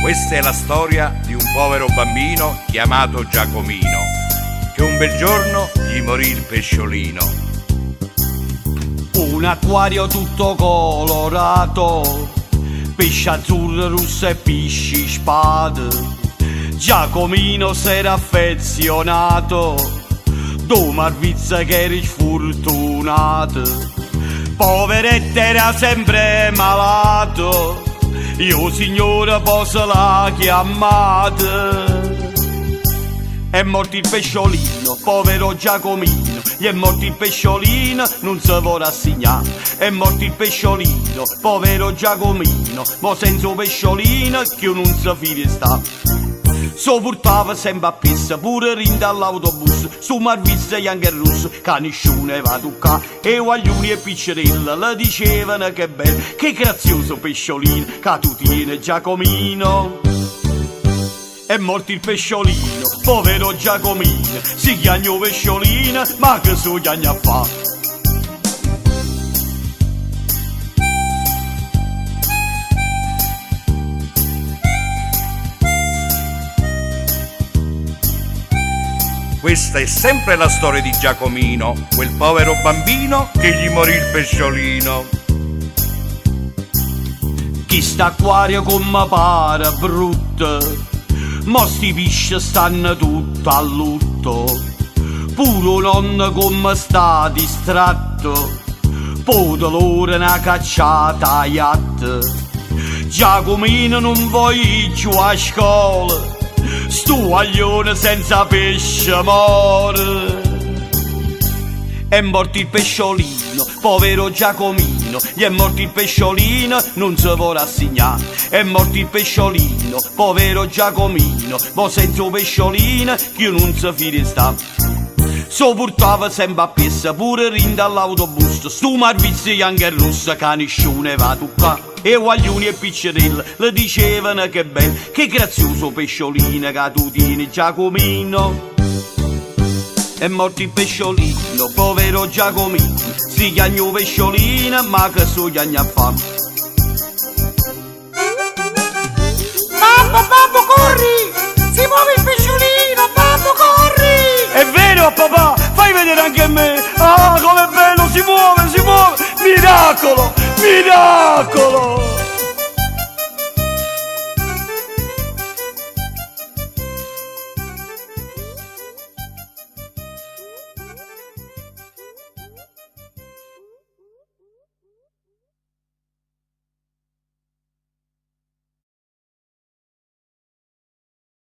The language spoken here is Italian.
Questa è la storia di un povero bambino chiamato Giacomino, che un bel giorno gli morì il pesciolino. Un acquario tutto colorato, pesci azzurro, rosso e pesci spade. Giacomino s'era affezionato, do Marvizza che eri sfortunato. Poveretto era sempre malato, io signore posso la chiamate. È morto il pesciolino, povero Giacomino, gli è morto il pesciolino, non si vuole rassegnare. È morto il pesciolino, povero Giacomino, ma senza pesciolino che non si fide sta. So portava sempre a pista, pure rinda all'autobus, su Marvizza e anche il russo, che nessuno va a toccare. E guaglioni e piccerella le dicevano che bello, che grazioso pesciolino, che tu tieni Giacomino. È morto il pesciolino, povero Giacomino, si chiama pesciolino, ma che so chiama a fa'? Questa è sempre la storia di Giacomino, quel povero bambino che gli morì il pesciolino. Chi sta acquario come pare brutto, mo sti pesci stanno tutto a lutto. Pure nonno come sta distratto, poi da loro una cacciata a yacht. Giacomino non vuoi giù a scuola, sto aglione senza pesce muore. È morto il pesciolino, povero Giacomino, gli è morto il pesciolino, non si vuole rassegnare. È morto il pesciolino, povero Giacomino, ma senza pesciolino che non si fide sta. So portava sempre a pista, pure rinda all'autobus, stu Marvizzi anche il russo, che nessuno va a toccare. E guaglioni e piccerelle le dicevano che bello, che grazioso pesciolino che tu tieni Giacomino. È morto il pesciolino, povero Giacomino, si chiama pesciolino, ma che so chiama a fa'? Babbo, corri! Si muove il pesciolino, babbo, corri! È vero papà, fai vedere anche a me. Ah, com'è bello, si muove, miracolo, miracolo!